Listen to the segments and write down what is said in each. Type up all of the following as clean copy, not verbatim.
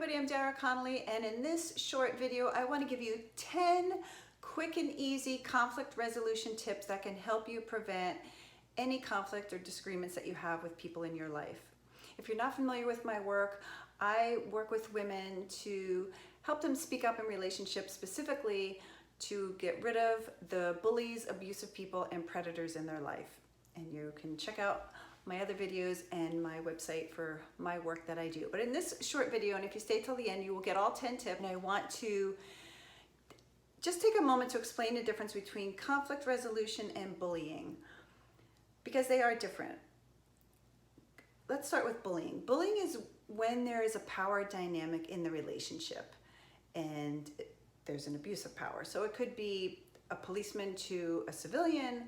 everybody, I'm Dara Connolly, and in this short video I want to give you 10 quick and easy conflict resolution tips that can help you prevent any conflict or disagreements that you have with people in your life. If you're not familiar with my work, I work with women to help them speak up in relationships, specifically to get rid of the bullies, abusive people, and predators in their life. And you can check out my other videos and my website for my work that I do. But in this short video, and if you stay till the end, you will get all 10 tips. And I want to just take a moment to explain the difference between conflict resolution and bullying, because they are different. Let's start with bullying. Bullying is when there is a power dynamic in the relationship and there's an abuse of power. So it could be a policeman to a civilian.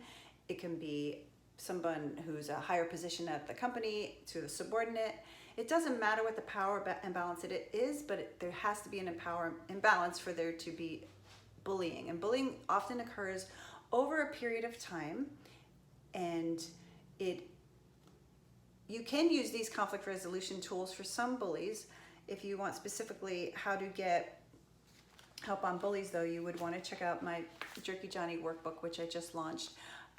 It can be someone who's a higher position at the company to a subordinate. It doesn't matter what the power imbalance it is, but there has to be an imbalance for there to be bullying. And bullying often occurs over a period of time, and you can use these conflict resolution tools for some bullies. If you want specifically how to get help on bullies, though, you would want to check out my Jerky Johnny workbook, which I just launched.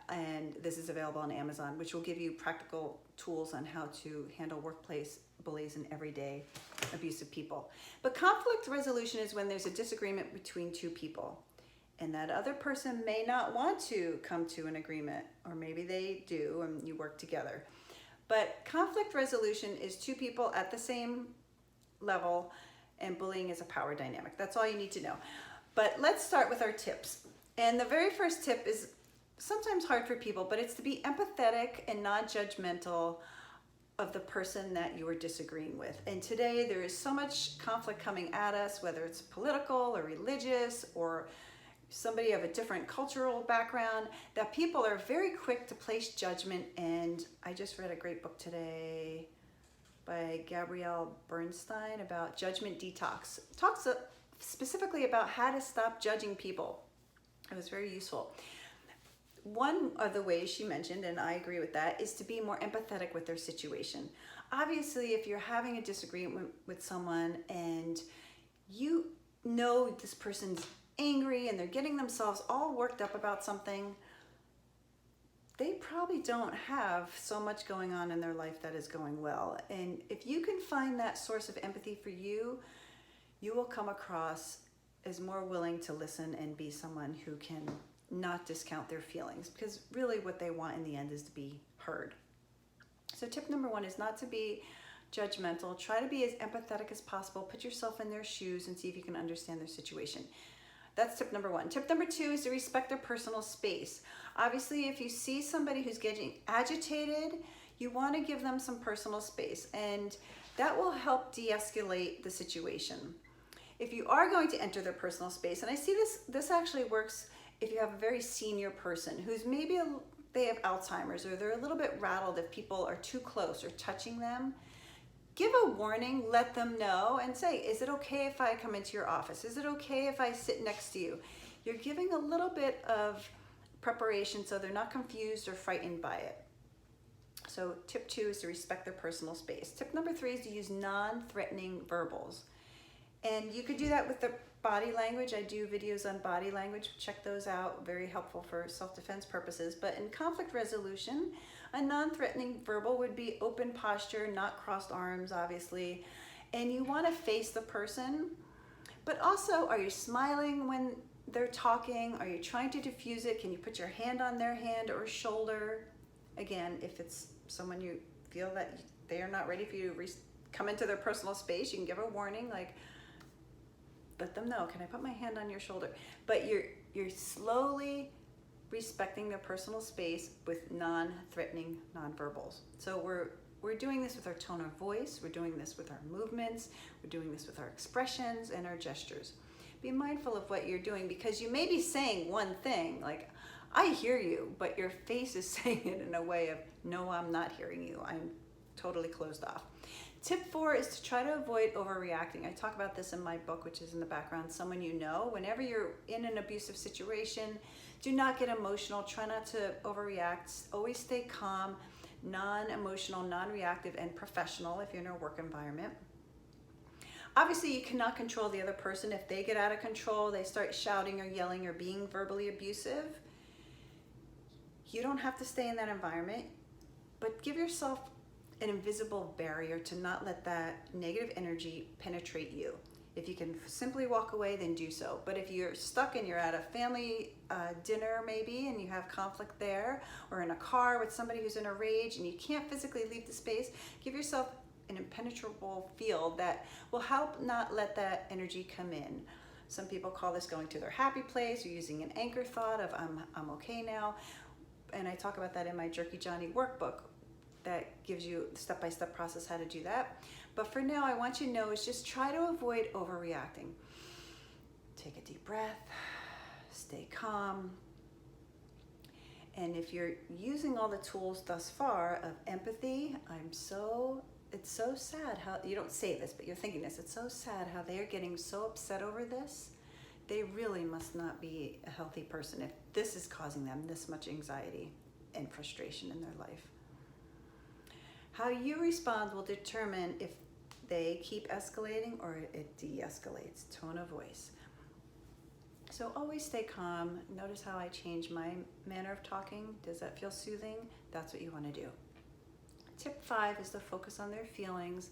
And this is available on Amazon, which will give you practical tools on how to handle workplace bullies and everyday abusive people. But conflict resolution is when there's a disagreement between two people, and that other person may not want to come to an agreement, or maybe they do and you work together. But conflict resolution is two people at the same level, and bullying is a power dynamic. That's all you need to know. But let's start with our tips. And the very first tip is sometimes hard for people, but it's to be empathetic and non-judgmental of the person that you are disagreeing with. And today there is so much conflict coming at us, whether it's political or religious or somebody of a different cultural background, that people are very quick to place judgment. And I just read a great book today by Gabrielle Bernstein about judgment detox. It talks specifically about how to stop judging people. It was very useful. One of the ways she mentioned, and I agree with that, is to be more empathetic with their situation. Obviously, if you're having a disagreement with someone and you know this person's angry and they're getting themselves all worked up about something, they probably don't have so much going on in their life that is going well. And if you can find that source of empathy for you, you will come across as more willing to listen and be someone who can not discount their feelings, because really what they want in the end is to be heard. So tip number one is not to be judgmental. Try to be as empathetic as possible. Put yourself in their shoes and see if you can understand their situation. That's tip number one. Tip number two is to respect their personal space. Obviously, if you see somebody who's getting agitated, you want to give them some personal space, and that will help de-escalate the situation. If you are going to enter their personal space, and I see this actually works if you have a very senior person who's maybe they have Alzheimer's, or they're a little bit rattled if people are too close or touching them. Give a warning, let them know, and say, is it okay if I come into your office? Is it okay if I sit next to you? You're giving a little bit of preparation so they're not confused or frightened by it. So tip two is to respect their personal space. Tip number three is to use non-threatening verbals. And you could do that with the body language. I do videos on body language. Check those out. Very helpful for self-defense purposes. But in conflict resolution, a non-threatening verbal would be open posture, not crossed arms, obviously. And you want to face the person. But also, are you smiling when they're talking? Are you trying to diffuse it? Can you put your hand on their hand or shoulder? Again, if it's someone you feel that they are not ready for you to come into their personal space, you can give a warning, like, let them know, can I put my hand on your shoulder? But you're slowly respecting their personal space with non-threatening nonverbals. So we're doing this with our tone of voice, we're doing this with our movements, we're doing this with our expressions and our gestures. Be mindful of what you're doing, because you may be saying one thing, like, I hear you, but your face is saying it in a way of, no, I'm not hearing you. I'm totally closed off. Tip four is to try to avoid overreacting. I talk about this in my book, which is in the background, Someone You Know. Whenever you're in an abusive situation, do not get emotional. Try not to overreact. Always stay calm, non-emotional, non-reactive, and professional if you're in a work environment. Obviously, you cannot control the other person. If they get out of control, they start shouting or yelling or being verbally abusive, you don't have to stay in that environment, but give yourself an invisible barrier to not let that negative energy penetrate you. If you can simply walk away, then do so. But if you're stuck and you're at a family dinner maybe, and you have conflict there, or in a car with somebody who's in a rage and you can't physically leave the space, give yourself an impenetrable field that will help not let that energy come in. Some people call this going to their happy place, or using an anchor thought of I'm okay now. And I talk about that in my Jerky Johnny workbook that gives you the step-by-step process how to do that. But for now, I want you to know is just try to avoid overreacting. Take a deep breath, stay calm. And if you're using all the tools thus far of empathy, it's so sad how, you don't say this, but you're thinking this, it's so sad how they're getting so upset over this. They really must not be a healthy person if this is causing them this much anxiety and frustration in their life. How you respond will determine if they keep escalating or it de-escalates. Tone of voice. So always stay calm. Notice how I change my manner of talking. Does that feel soothing? That's what you want to do. Tip 5 is to focus on their feelings.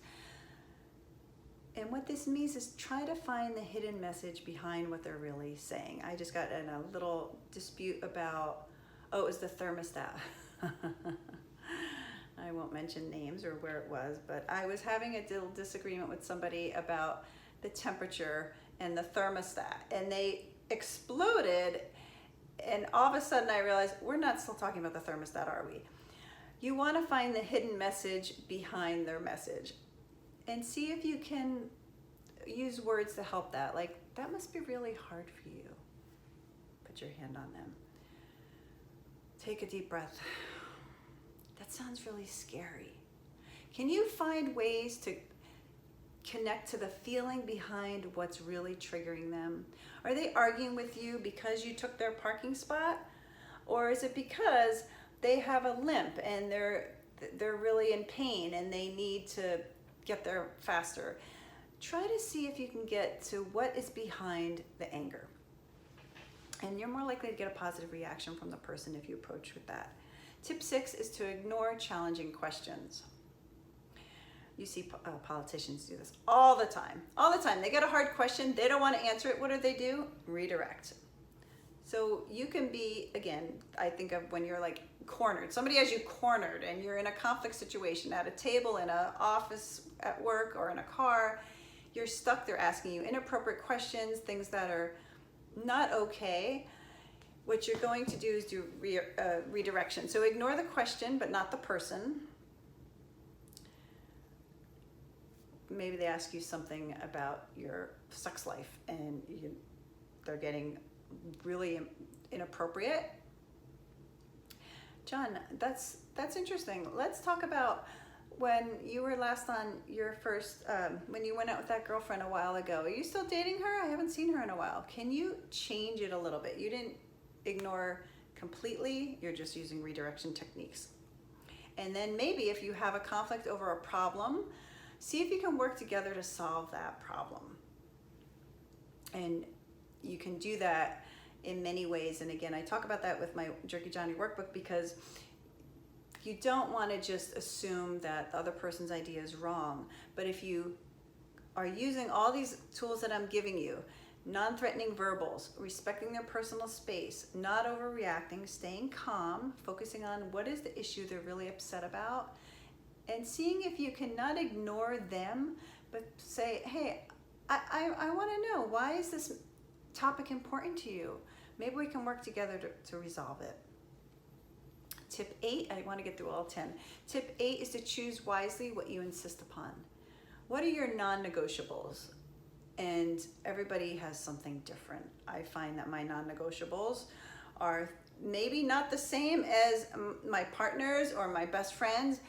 And what this means is try to find the hidden message behind what they're really saying. I just got in a little dispute about, it was the thermostat. I won't mention names or where it was, but I was having a little disagreement with somebody about the temperature and the thermostat, and they exploded, and all of a sudden I realized we're not still talking about the thermostat, are we? You want to find the hidden message behind their message and see if you can use words to help that. Like, that must be really hard for you. Put your hand on them. Take a deep breath. That sounds really scary. Can you find ways to connect to the feeling behind what's really triggering them? Are they arguing with you because you took their parking spot? Or is it because they have a limp and they're really in pain and they need to get there faster? Try to see if you can get to what is behind the anger. And you're more likely to get a positive reaction from the person if you approach with that. Tip 6 is to ignore challenging questions. You see politicians do this all the time. All the time. They get a hard question. They don't want to answer it. What do? Redirect. So you can be, again, I think of when you're like cornered. Somebody has you cornered and you're in a conflict situation at a table, in an office, at work, or in a car. You're stuck. They're asking you inappropriate questions, things that are not okay. What you're going to do is do redirection. So ignore the question, but not the person. Maybe they ask you something about your sex life and they're getting really inappropriate. John, that's interesting. Let's talk about when you were last on your first, when you went out with that girlfriend a while ago. Are you still dating her? I haven't seen her in a while. Can you change it a little bit? You didn't ignore completely, you're just using redirection techniques. And then maybe if you have a conflict over a problem, see if you can work together to solve that problem. And you can do that in many ways. And again, I talk about that with my Jerky Johnny workbook, because you don't want to just assume that the other person's idea is wrong. But if you are using all these tools that I'm giving you, non-threatening verbals, respecting their personal space, not overreacting, staying calm, focusing on what is the issue they're really upset about, and seeing if you can not ignore them, but say, hey, I want to know, why is this topic important to you? Maybe we can work together to resolve it. Tip 8, I want to get through all 10. Tip 8 is to choose wisely what you insist upon. What are your non-negotiables? And everybody has something different. I find that my non-negotiables are maybe not the same as my partners or my best friends,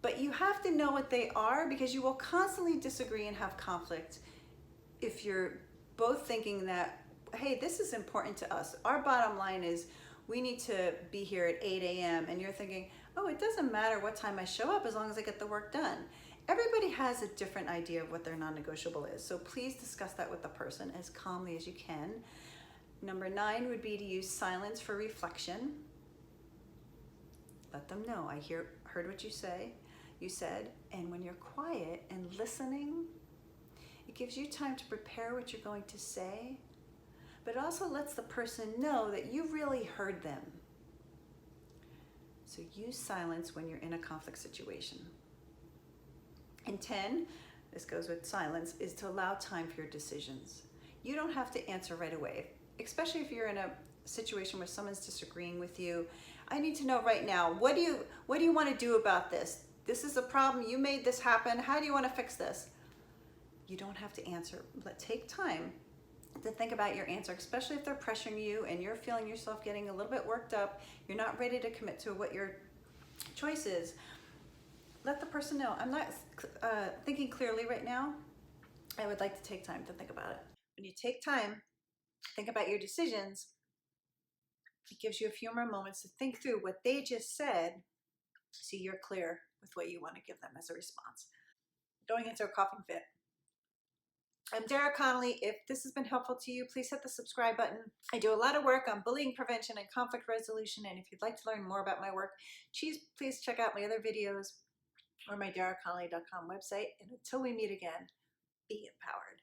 but you have to know what they are, because you will constantly disagree and have conflict if you're both thinking that, hey, this is important to us. Our bottom line is we need to be here at 8 a.m. and you're thinking, oh, it doesn't matter what time I show up as long as I get the work done. Everybody has a different idea of what their non-negotiable is, so please discuss that with the person as calmly as you can. Number 9 would be to use silence for reflection. Let them know, I heard what you said, and when you're quiet and listening, it gives you time to prepare what you're going to say, but it also lets the person know that you really heard them. So use silence when you're in a conflict situation. And 10, this goes with silence, is to allow time for your decisions. You don't have to answer right away, especially if you're in a situation where someone's disagreeing with you. I need to know right now, what do you want to do about this? This is a problem, you made this happen, how do you want to fix this? You don't have to answer, but take time to think about your answer, especially if they're pressuring you and you're feeling yourself getting a little bit worked up, you're not ready to commit to what your choice is. Let the person know, I'm not thinking clearly right now. I would like to take time to think about it. When you take time, think about your decisions, it gives you a few more moments to think through what they just said so you're clear with what you want to give them as a response. Going into a coughing fit. I'm Dara Connolly. If this has been helpful to you, please hit the subscribe button. I do a lot of work on bullying prevention and conflict resolution, and if you'd like to learn more about my work, please check out my other videos or my daraconnolly.com website. And until we meet again, be empowered.